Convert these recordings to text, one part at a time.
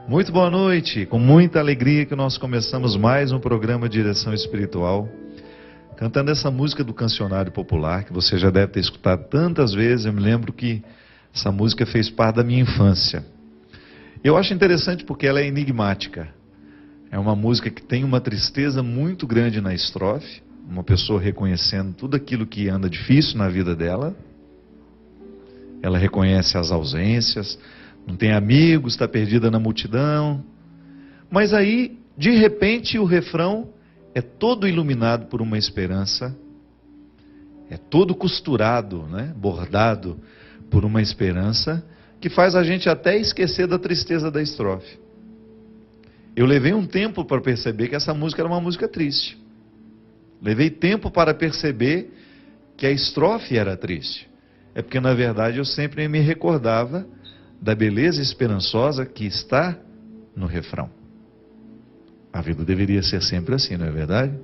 Muito boa noite, com muita alegria que nós começamos mais um programa de Direção Espiritual, cantando essa música do Cancionário Popular, que você já deve ter escutado tantas vezes. Eu me lembro que essa música fez parte da minha infância. Eu acho interessante porque ela é enigmática. É uma música que tem uma tristeza muito grande na estrofe, uma pessoa reconhecendo tudo aquilo que anda difícil na vida dela. Ela reconhece as ausências, não tem amigos, está perdida na multidão. Mas aí, de repente, o refrão é todo iluminado por uma esperança, é todo costurado, né, bordado por uma esperança, que faz a gente até esquecer da tristeza da estrofe. Eu levei um tempo para perceber que essa música era uma música triste. Levei tempo para perceber que a estrofe era triste. É porque, na verdade, eu sempre me recordava da beleza esperançosa que está no refrão. A vida deveria ser sempre assim, não é verdade?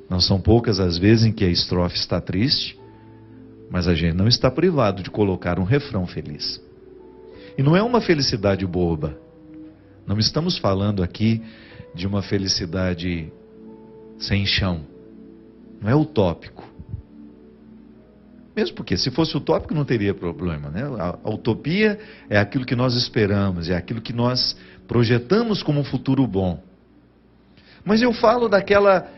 Não são poucas as vezes em que a estrofe está triste, mas a gente não está privado de colocar um refrão feliz. E não é uma felicidade boba. Não estamos falando aqui de uma felicidade sem chão. Não é utópico. Mesmo porque, se fosse utópico, não teria problema, né? A utopia é aquilo que nós esperamos, é aquilo que nós projetamos como um futuro bom. Mas eu falo daquela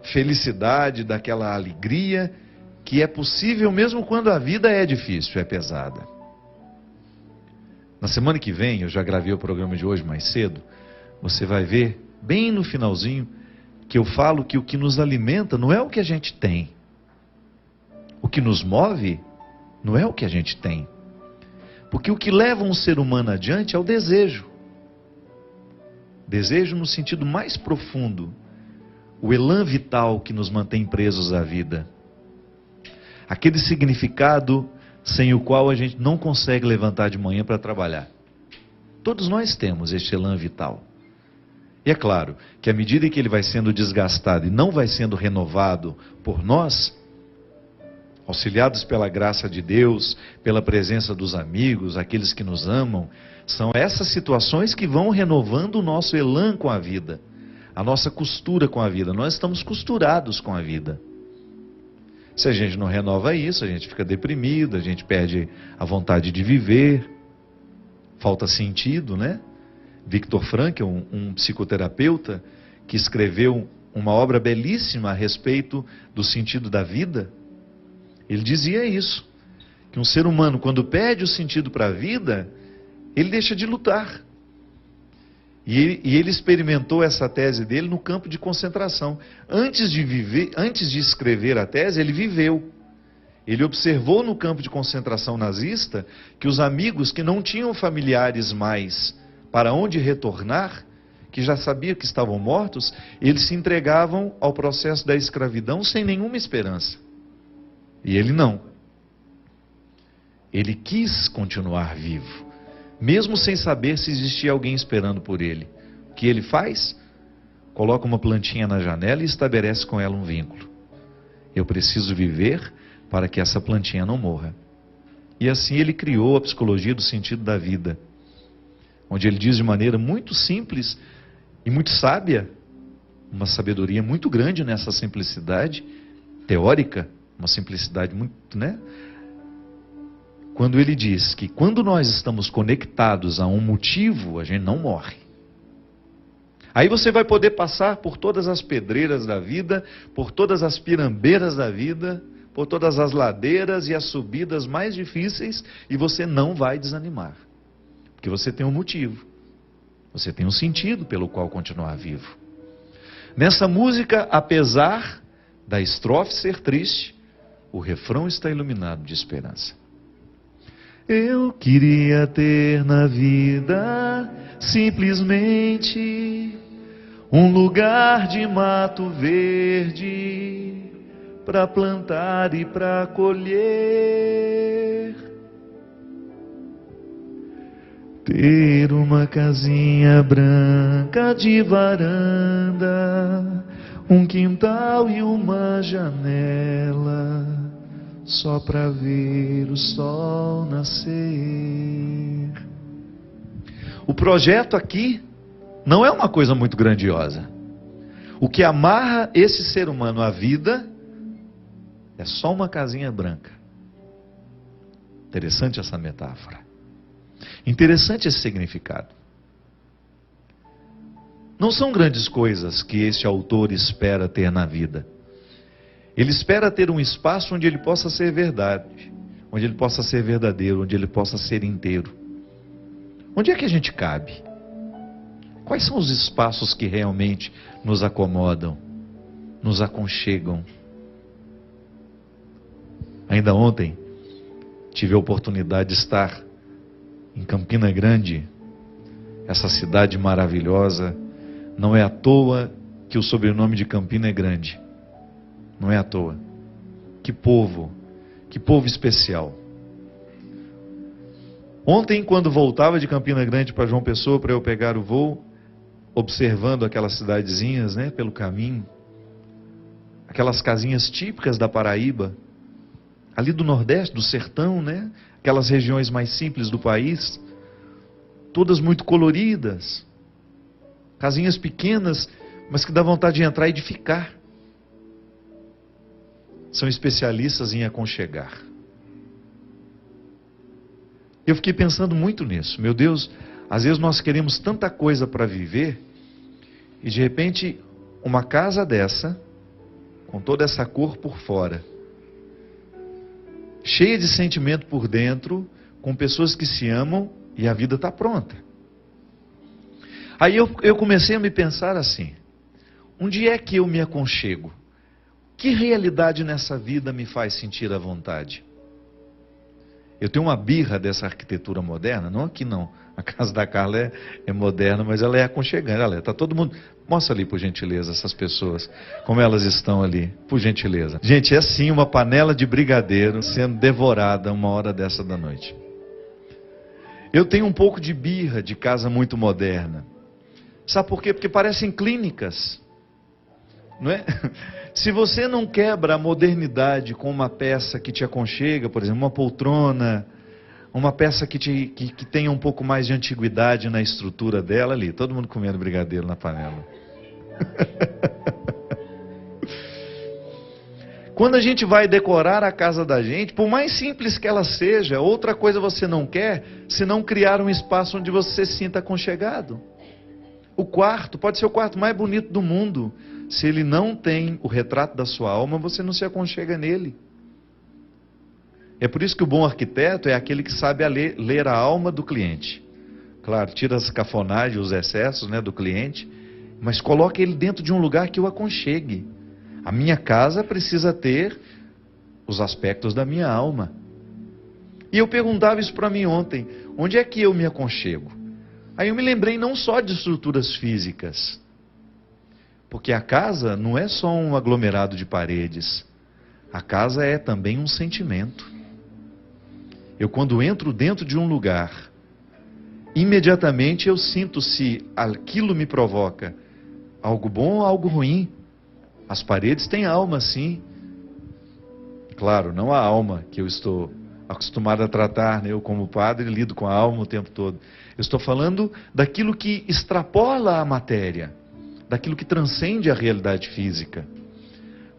felicidade, daquela alegria que é possível mesmo quando a vida é difícil, é pesada. Na semana que vem, eu já gravei o programa de hoje mais cedo, você vai ver, bem no finalzinho, que eu falo que o que nos alimenta não é o que a gente tem. O que nos move não é o que a gente tem. Porque o que leva um ser humano adiante é o desejo. Desejo no sentido mais profundo. O elan vital que nos mantém presos à vida. Aquele significado sem o qual a gente não consegue levantar de manhã para trabalhar. Todos nós temos este elan vital. E é claro que à medida que ele vai sendo desgastado e não vai sendo renovado por nós, auxiliados pela graça de Deus, pela presença dos amigos, aqueles que nos amam, são essas situações que vão renovando o nosso elan com a vida, a nossa costura com a vida. Nós estamos costurados com a vida. Se a gente não renova isso, a gente fica deprimido, a gente perde a vontade de viver, falta sentido, né? Viktor Frankl, um psicoterapeuta, que escreveu uma obra belíssima a respeito do sentido da vida, ele dizia isso, que um ser humano, quando perde o sentido para a vida, ele deixa de lutar. E ele experimentou essa tese dele no campo de concentração. Antes de escrever a tese, ele viveu. Ele observou no campo de concentração nazista que os amigos que não tinham familiares mais para onde retornar, que já sabiam que estavam mortos, eles se entregavam ao processo da escravidão sem nenhuma esperança. E ele não. Ele quis continuar vivo, mesmo sem saber se existia alguém esperando por ele. O que ele faz? Coloca uma plantinha na janela e estabelece com ela um vínculo. Eu preciso viver para que essa plantinha não morra. E assim ele criou a psicologia do sentido da vida, onde ele diz de maneira muito simples e muito sábia, uma sabedoria muito grande nessa simplicidade teórica, uma simplicidade muito, né? Quando ele diz que quando nós estamos conectados a um motivo, a gente não morre. Aí você vai poder passar por todas as pedreiras da vida, por todas as pirambeiras da vida, por todas as ladeiras e as subidas mais difíceis, e você não vai desanimar. Porque você tem um motivo. Você tem um sentido pelo qual continuar vivo. Nessa música, apesar da estrofe ser triste, o refrão está iluminado de esperança. Eu queria ter na vida simplesmente um lugar de mato verde para plantar e para colher. Ter uma casinha branca de varanda, um quintal e uma janela, só para ver o sol nascer. O projeto aqui não é uma coisa muito grandiosa. O que amarra esse ser humano à vida é só uma casinha branca. Interessante essa metáfora. Interessante esse significado. Não são grandes coisas que este autor espera ter na vida. Ele espera ter um espaço onde ele possa ser verdade, onde ele possa ser verdadeiro, onde ele possa ser inteiro. Onde é que a gente cabe? Quais são os espaços que realmente nos acomodam, nos aconchegam? Ainda ontem, tive a oportunidade de estar em Campina Grande, essa cidade maravilhosa. Não é à toa que o sobrenome de Campina é Grande. Não é à toa. Que povo especial. Ontem, quando voltava de Campina Grande para João Pessoa, para eu pegar o voo, observando aquelas cidadezinhas, né, pelo caminho, aquelas casinhas típicas da Paraíba, ali do Nordeste, do sertão, né, aquelas regiões mais simples do país, todas muito coloridas, casinhas pequenas, mas que dá vontade de entrar e de ficar. São especialistas em aconchegar. Eu fiquei pensando muito nisso. Meu Deus, às vezes nós queremos tanta coisa para viver e de repente uma casa dessa, com toda essa cor por fora, cheia de sentimento por dentro, com pessoas que se amam e a vida está pronta. Aí eu comecei a me pensar assim: onde é que eu me aconchego? Que realidade nessa vida me faz sentir à vontade? Eu tenho uma birra dessa arquitetura moderna, não aqui não. A casa da Carla é moderna, mas ela é aconchegante. Olha, está todo mundo... Mostra ali, por gentileza, essas pessoas, como elas estão ali, por gentileza. Gente, é assim uma panela de brigadeiro sendo devorada uma hora dessa da noite. Eu tenho um pouco de birra de casa muito moderna. Sabe por quê? Porque parecem clínicas. Não é? Se você não quebra a modernidade com uma peça que te aconchega, por exemplo, uma poltrona, uma peça que tenha um pouco mais de antiguidade na estrutura dela ali, todo mundo comendo brigadeiro na panela. Quando a gente vai decorar a casa da gente, por mais simples que ela seja, outra coisa você não quer, se não criar um espaço onde você se sinta aconchegado. O quarto pode ser o quarto mais bonito do mundo. Se ele não tem o retrato da sua alma, você não se aconchega nele. É por isso que o bom arquiteto é aquele que sabe ler a alma do cliente. Claro, tira as cafonagens, os excessos, né, do cliente, mas coloca ele dentro de um lugar que o aconchegue. A minha casa precisa ter os aspectos da minha alma. E eu perguntava isso para mim ontem: onde é que eu me aconchego? Aí eu me lembrei não só de estruturas físicas, porque a casa não é só um aglomerado de paredes. A casa é também um sentimento. Eu, quando entro dentro de um lugar, imediatamente eu sinto se aquilo me provoca algo bom ou algo ruim. As paredes têm alma, sim. Claro, não a alma que eu estou acostumado a tratar, né? Eu, como padre, lido com a alma o tempo todo. Eu estou falando daquilo que extrapola a matéria, daquilo que transcende a realidade física.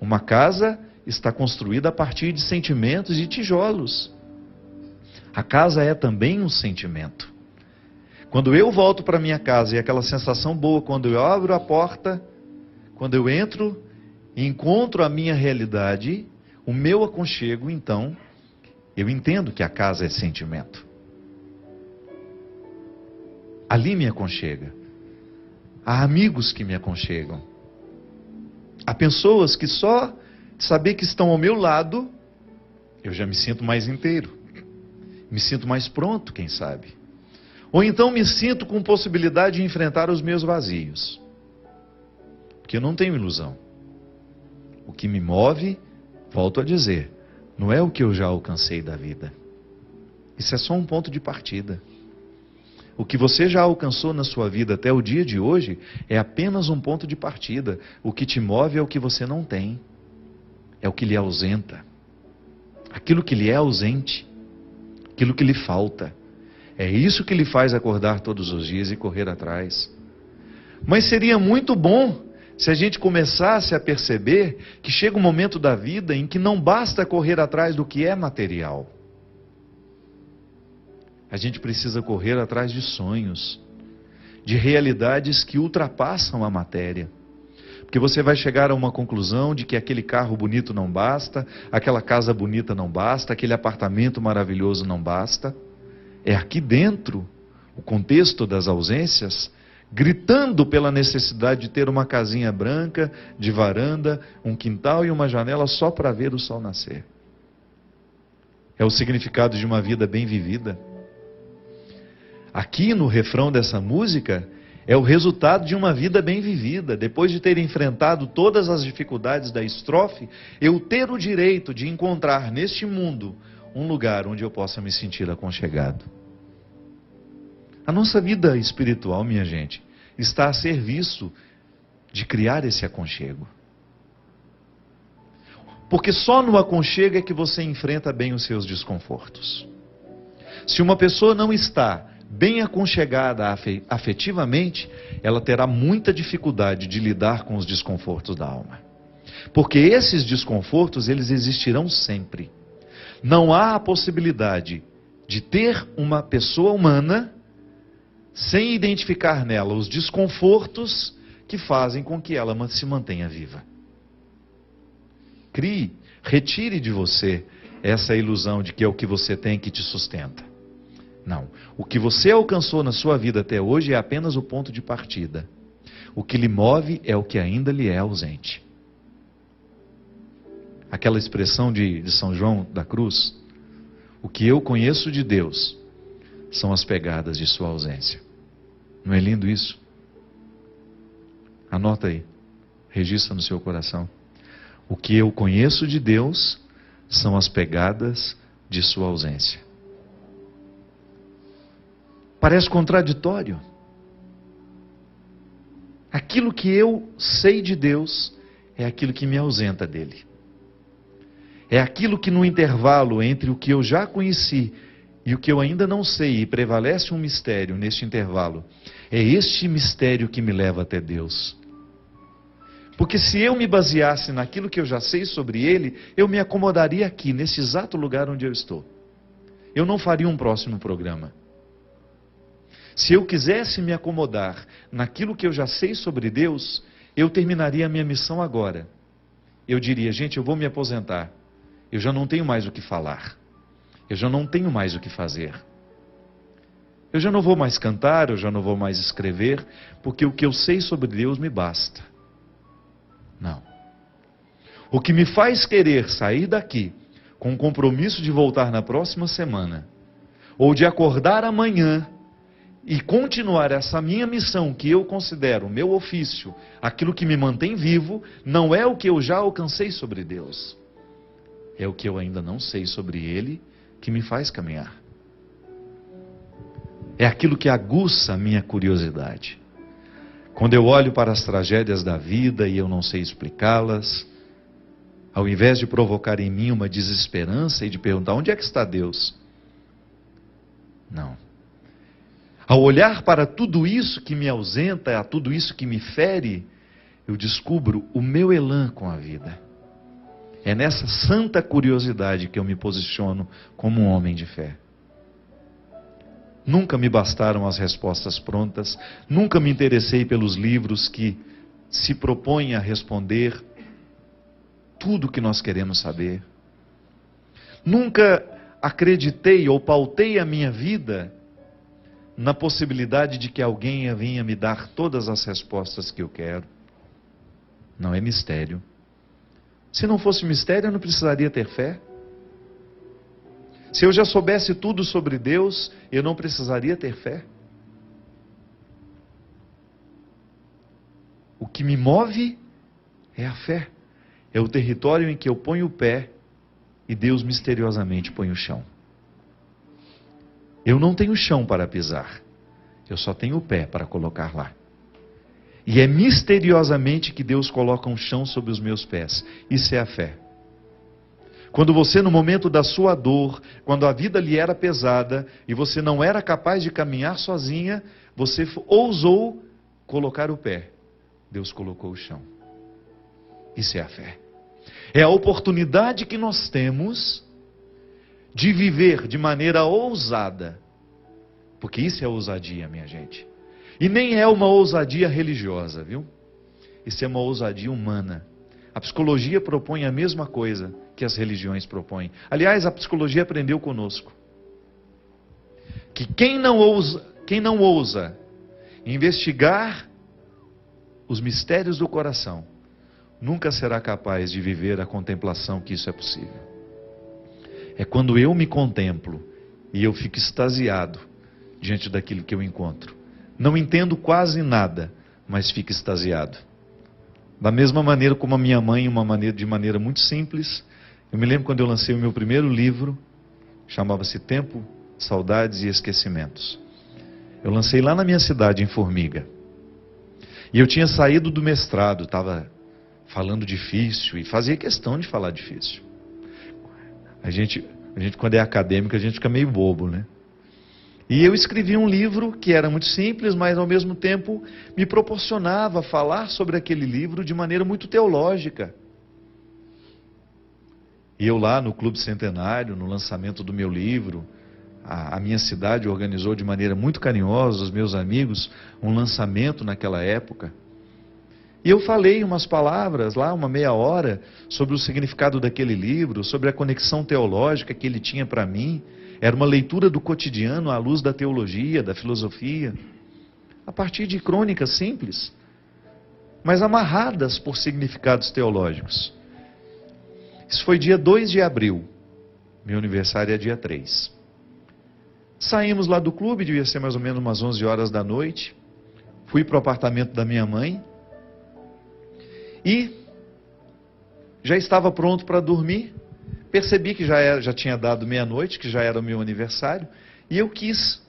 Uma casa está construída a partir de sentimentos e tijolos. A casa é também um sentimento. Quando eu volto para minha casa e aquela sensação boa, quando eu abro a porta, quando eu entro e encontro a minha realidade, o meu aconchego, então, eu entendo que a casa é sentimento. Ali me aconchega. Há amigos que me aconchegam. Há pessoas que só de saber que estão ao meu lado, eu já me sinto mais inteiro. Me sinto mais pronto, quem sabe. Ou então me sinto com possibilidade de enfrentar os meus vazios. Porque eu não tenho ilusão. O que me move, volto a dizer, não é o que eu já alcancei da vida. Isso é só um ponto de partida. O que você já alcançou na sua vida até o dia de hoje é apenas um ponto de partida. O que te move é o que você não tem. É o que lhe ausenta. Aquilo que lhe é ausente. Aquilo que lhe falta. É isso que lhe faz acordar todos os dias e correr atrás. Mas seria muito bom se a gente começasse a perceber que chega um momento da vida em que não basta correr atrás do que é material. A gente precisa correr atrás de sonhos, de realidades que ultrapassam a matéria. Porque você vai chegar a uma conclusão de que aquele carro bonito não basta, aquela casa bonita não basta, aquele apartamento maravilhoso não basta. É aqui dentro, o contexto das ausências, gritando pela necessidade de ter uma casinha branca, de varanda, um quintal e uma janela só para ver o sol nascer. É o significado de uma vida bem vivida. Aqui no refrão dessa música, é o resultado de uma vida bem vivida. Depois de ter enfrentado todas as dificuldades da estrofe, eu ter o direito de encontrar neste mundo um lugar onde eu possa me sentir aconchegado. A nossa vida espiritual, minha gente, está a serviço de criar esse aconchego. Porque só no aconchego é que você enfrenta bem os seus desconfortos. Se uma pessoa não está bem aconchegada afetivamente, ela terá muita dificuldade de lidar com os desconfortos da alma. Porque esses desconfortos, eles existirão sempre. Não há a possibilidade de ter uma pessoa humana sem identificar nela os desconfortos que fazem com que ela se mantenha viva. Retire de você essa ilusão de que é o que você tem que te sustenta. Não. O que você alcançou na sua vida até hoje é apenas o ponto de partida. O que lhe move é o que ainda lhe é ausente. Aquela expressão de São João da Cruz, o que eu conheço de Deus são as pegadas de sua ausência. Não é lindo isso? Anota aí, registra no seu coração. O que eu conheço de Deus são as pegadas de sua ausência. Parece contraditório. Aquilo que eu sei de Deus é aquilo que me ausenta dele. É aquilo que no intervalo entre o que eu já conheci e o que eu ainda não sei, e prevalece um mistério neste intervalo, é este mistério que me leva até Deus. Porque se eu me baseasse naquilo que eu já sei sobre ele, eu me acomodaria aqui, nesse exato lugar onde eu estou. Eu não faria um próximo programa. Se eu quisesse me acomodar naquilo que eu já sei sobre Deus, eu terminaria a minha missão agora. Eu diria, gente, eu vou me aposentar. Eu já não tenho mais o que falar. Eu já não tenho mais o que fazer. Eu já não vou mais cantar, eu já não vou mais escrever, porque o que eu sei sobre Deus me basta. Não. O que me faz querer sair daqui com o compromisso de voltar na próxima semana, ou de acordar amanhã e continuar essa minha missão que eu considero, meu ofício, aquilo que me mantém vivo, não é o que eu já alcancei sobre Deus. É o que eu ainda não sei sobre Ele que me faz caminhar. É aquilo que aguça a minha curiosidade. Quando eu olho para as tragédias da vida e eu não sei explicá-las, ao invés de provocar em mim uma desesperança e de perguntar, onde é que está Deus? Não. Ao olhar para tudo isso que me ausenta, a tudo isso que me fere, eu descubro o meu elan com a vida. É nessa santa curiosidade que eu me posiciono como um homem de fé. Nunca me bastaram as respostas prontas, nunca me interessei pelos livros que se propõem a responder tudo o que nós queremos saber. Nunca acreditei ou pautei a minha vida na possibilidade de que alguém venha me dar todas as respostas que eu quero. Não é mistério. Se não fosse mistério, eu não precisaria ter fé. Se eu já soubesse tudo sobre Deus, eu não precisaria ter fé. O que me move é a fé. É o território em que eu ponho o pé e Deus misteriosamente põe o chão. Eu não tenho chão para pisar. Eu só tenho o pé para colocar lá. E é misteriosamente que Deus coloca um chão sobre os meus pés. Isso é a fé. Quando você, no momento da sua dor, quando a vida lhe era pesada e você não era capaz de caminhar sozinha, você ousou colocar o pé. Deus colocou o chão. Isso é a fé. É a oportunidade que nós temos de viver de maneira ousada. Porque isso é ousadia, minha gente. E nem é uma ousadia religiosa, viu? Isso é uma ousadia humana. A psicologia propõe a mesma coisa que as religiões propõem. Aliás, a psicologia aprendeu conosco que quem não ousa investigar os mistérios do coração, nunca será capaz de viver a contemplação que isso é possível. É quando eu me contemplo e eu fico extasiado diante daquilo que eu encontro. Não entendo quase nada, mas fico extasiado. Da mesma maneira como a minha mãe, de maneira muito simples, eu me lembro quando eu lancei o meu primeiro livro, chamava-se Tempo, Saudades e Esquecimentos. Eu lancei lá na minha cidade, em Formiga. E eu tinha saído do mestrado, estava falando difícil e fazia questão de falar difícil. A gente quando é acadêmico, a gente fica meio bobo, né? E eu escrevi um livro que era muito simples, mas ao mesmo tempo me proporcionava falar sobre aquele livro de maneira muito teológica. E eu lá no Clube Centenário, no lançamento do meu livro, a minha cidade organizou de maneira muito carinhosa, os meus amigos, um lançamento naquela época. E eu falei umas palavras lá, uma meia hora, sobre o significado daquele livro, sobre a conexão teológica que ele tinha para mim. Era uma leitura do cotidiano à luz da teologia, da filosofia, a partir de crônicas simples, mas amarradas por significados teológicos. Isso foi dia 2 de abril, meu aniversário é dia 3. Saímos lá do clube, devia ser mais ou menos umas 11 horas da noite, fui para o apartamento da minha mãe e já estava pronto para dormir. Percebi que já tinha dado meia-noite, que já era o meu aniversário, e eu quis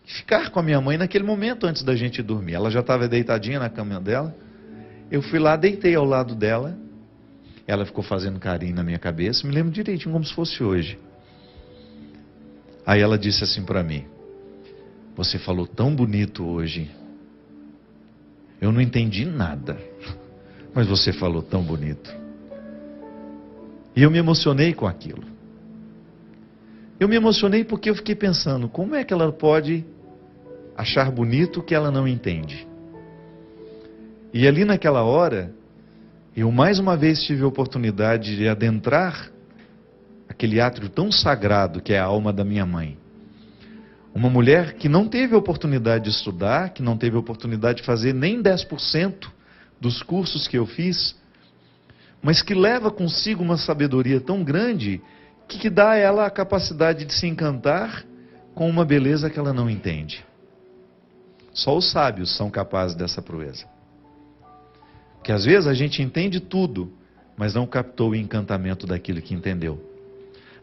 ficar com a minha mãe naquele momento antes da gente dormir. Ela já estava deitadinha na cama dela. Eu fui lá, deitei ao lado dela. Ela ficou fazendo carinho na minha cabeça, me lembro direitinho como se fosse hoje. Aí ela disse assim para mim: você falou tão bonito hoje. Eu não entendi nada, mas você falou tão bonito. E eu me emocionei com aquilo. Eu me emocionei porque eu fiquei pensando, como é que ela pode achar bonito o que ela não entende? E ali naquela hora, eu mais uma vez tive a oportunidade de adentrar aquele átrio tão sagrado que é a alma da minha mãe. Uma mulher que não teve a oportunidade de estudar, que não teve a oportunidade de fazer nem 10% dos cursos que eu fiz, mas que leva consigo uma sabedoria tão grande que dá a ela a capacidade de se encantar com uma beleza que ela não entende. Só os sábios são capazes dessa proeza. Porque às vezes a gente entende tudo, mas não captou o encantamento daquilo que entendeu.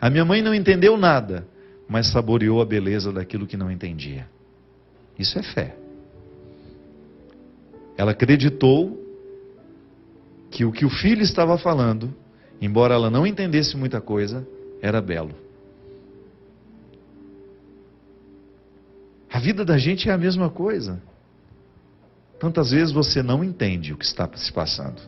A minha mãe não entendeu nada, mas saboreou a beleza daquilo que não entendia. Isso é fé. Ela acreditou que o que o filho estava falando, embora ela não entendesse muita coisa, era belo. A vida da gente é a mesma coisa. Tantas vezes você não entende o que está se passando.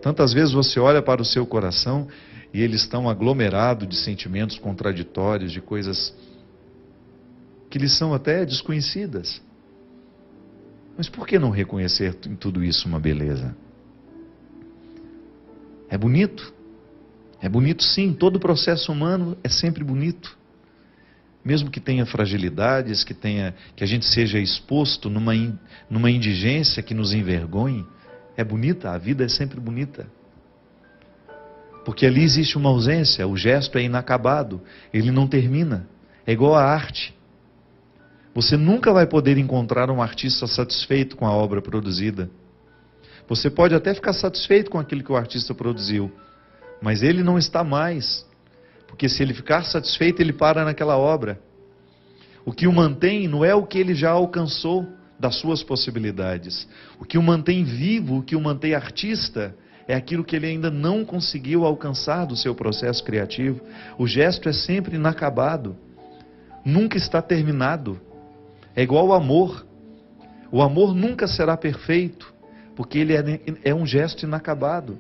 Tantas vezes você olha para o seu coração e eles estão aglomerados de sentimentos contraditórios, de coisas que lhes são até desconhecidas. Mas por que não reconhecer em tudo isso uma beleza? É bonito. É bonito sim, todo o processo humano é sempre bonito. Mesmo que tenha fragilidades, que a gente seja exposto numa indigência que nos envergonhe, é bonita, a vida é sempre bonita. Porque ali existe uma ausência, o gesto é inacabado, ele não termina. É igual à arte. Você nunca vai poder encontrar um artista satisfeito com a obra produzida. Você pode até ficar satisfeito com aquilo que o artista produziu, mas ele não está mais, porque se ele ficar satisfeito, ele para naquela obra. O que o mantém não é o que ele já alcançou das suas possibilidades. O que o mantém vivo, o que o mantém artista, é aquilo que ele ainda não conseguiu alcançar do seu processo criativo. O gesto é sempre inacabado, nunca está terminado. É igual ao amor. O amor nunca será perfeito, porque ele é um gesto inacabado.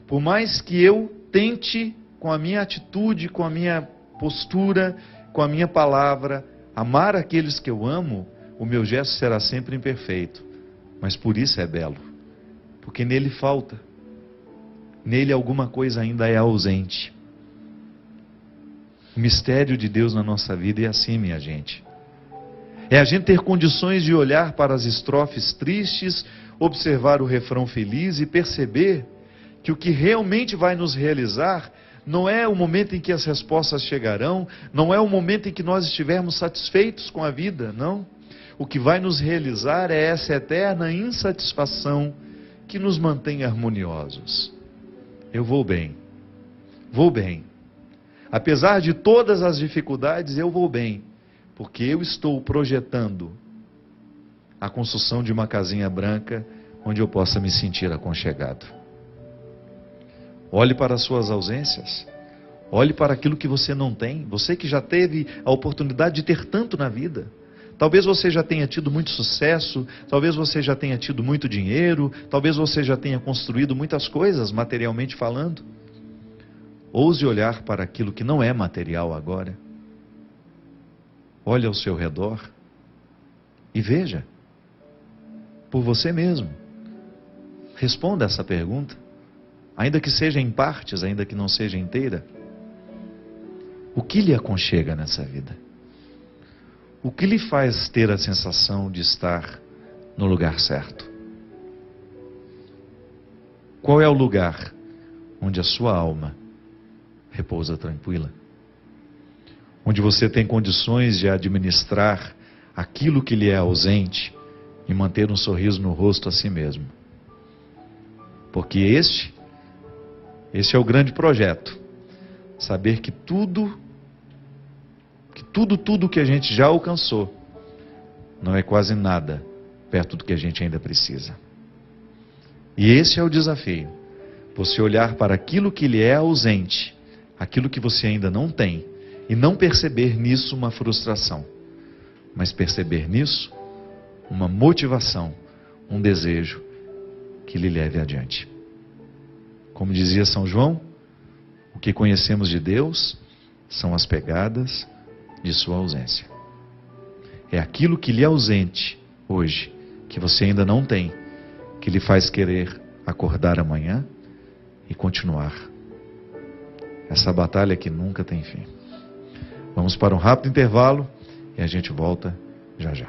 Por mais que eu tente, com a minha atitude, com a minha postura, com a minha palavra, amar aqueles que eu amo, o meu gesto será sempre imperfeito. Mas por isso é belo, porque nele falta. Nele alguma coisa ainda é ausente. O mistério de Deus na nossa vida é assim, minha gente. É a gente ter condições de olhar para as estrofes tristes, observar o refrão feliz e perceber que o que realmente vai nos realizar não é o momento em que as respostas chegarão, não é o momento em que nós estivermos satisfeitos com a vida, não. O que vai nos realizar é essa eterna insatisfação que nos mantém harmoniosos. Eu vou bem, vou bem. Apesar de todas as dificuldades, eu vou bem, porque eu estou projetando a construção de uma casinha branca onde eu possa me sentir aconchegado. Olhe para as suas ausências, olhe para aquilo que você não tem. Você que já teve a oportunidade de ter tanto na vida. Talvez você já tenha tido muito sucesso, talvez você já tenha tido muito dinheiro, talvez você já tenha construído muitas coisas, materialmente falando. Ouse olhar para aquilo que não é material agora. Olhe ao seu redor e veja, por você mesmo. Responda essa pergunta, ainda que seja em partes, ainda que não seja inteira. O que lhe aconchega nessa vida? O que lhe faz ter a sensação de estar no lugar certo? Qual é o lugar onde a sua alma repousa tranquila? Onde você tem condições de administrar aquilo que lhe é ausente e manter um sorriso no rosto a si mesmo? Porque este é o grande projeto. Saber que tudo que a gente já alcançou não é quase nada perto do que a gente ainda precisa. E esse é o desafio. Você olhar para aquilo que lhe é ausente, aquilo que você ainda não tem, e não perceber nisso uma frustração, mas perceber nisso uma motivação, um desejo que lhe leve adiante. Como dizia São João, o que conhecemos de Deus são as pegadas de sua ausência. É aquilo que lhe é ausente hoje, que você ainda não tem, que lhe faz querer acordar amanhã e continuar essa batalha que nunca tem fim. Vamos para um rápido intervalo e a gente volta já já.